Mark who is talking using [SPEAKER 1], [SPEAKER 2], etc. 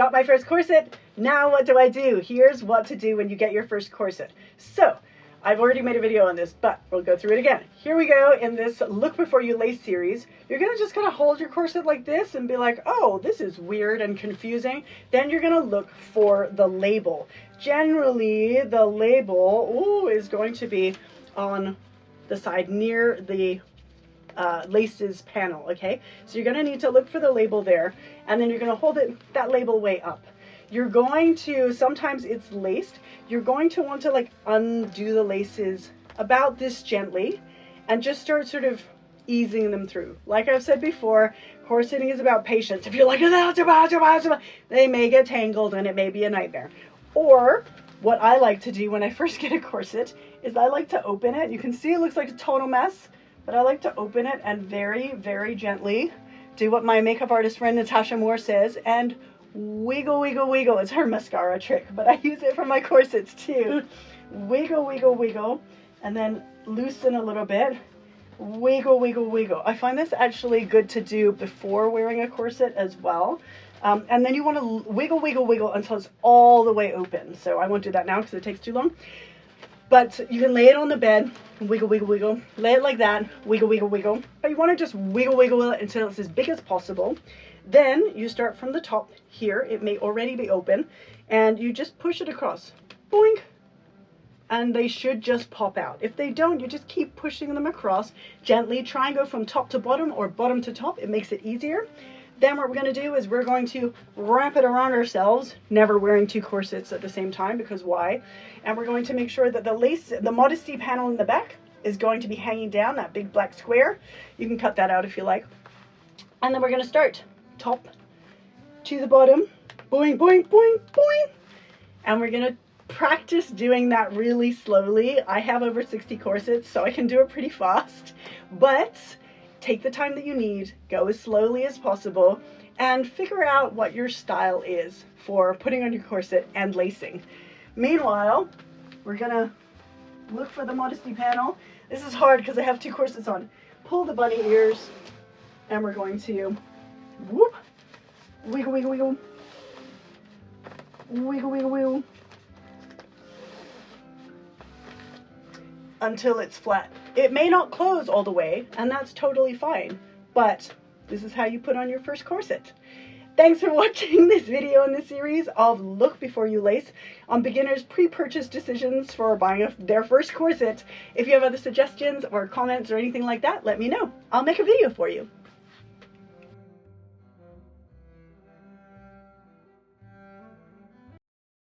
[SPEAKER 1] got my first corset. Now what do I do? Here's what to do when you get your first corset. So I've already made a video on this, but we'll go through it again. Here we go in this Look Before You Lace series. You're going to just kind of hold your corset like this and be like, oh, this is weird and confusing. Then you're going to look for the label. Generally, the label is going to be on the side near the laces panel, okay? So you're going to need to look for the label there, and then you're going to hold it that label way up. You're going to, sometimes it's laced, you're going to want to like undo the laces about this gently and just start sort of easing them through. Like I've said before, corseting is about patience. If you're like, they may get tangled and it may be a nightmare. Or what I like to do when I first get a corset is I like to open it. You can see it looks like a total mess, but I like to open it and very, very gently do what my makeup artist friend Natasha Moore says and wiggle, wiggle, wiggle. It's her mascara trick, but I use it for my corsets too. Wiggle, wiggle, wiggle, and then loosen a little bit. Wiggle, wiggle, wiggle. I find this actually good to do before wearing a corset as well. And then you want to wiggle, wiggle, wiggle until it's all the way open. So I won't do that now because it takes too long. But you can lay it on the bed, wiggle, wiggle, wiggle. Lay it like that, wiggle, wiggle, wiggle. But you want to just wiggle, wiggle it until it's as big as possible. Then you start from the top here. It may already be open. And you just push it across. Boink. And they should just pop out. If they don't, you just keep pushing them across gently. Try and go from top to bottom or bottom to top. It makes it easier. Then what we're going to do is we're going to wrap it around ourselves, never wearing two corsets at the same time, because why? And we're going to make sure that the lace, the modesty panel in the back is going to be hanging down, that big black square. You can cut that out if you like. And then we're going to start top to the bottom, boing, boing, boing, boing. And we're going to practice doing that really slowly. I have over 60 corsets, so I can do it pretty fast, but take the time that you need, go as slowly as possible, and figure out what your style is for putting on your corset and lacing. Meanwhile, we're gonna look for the modesty panel. This is hard because I have two corsets on. Pull the bunny ears, and we're going to whoop, wiggle, wiggle, wiggle, wiggle, wiggle, wiggle, until it's flat. It may not close all the way, and that's totally fine, but this is how you put on your first corset. Thanks for watching this video in this series of Look Before You Lace on beginners' pre-purchase decisions for buying their first corset. If you have other suggestions or comments or anything like that, let me know. I'll make a video for you.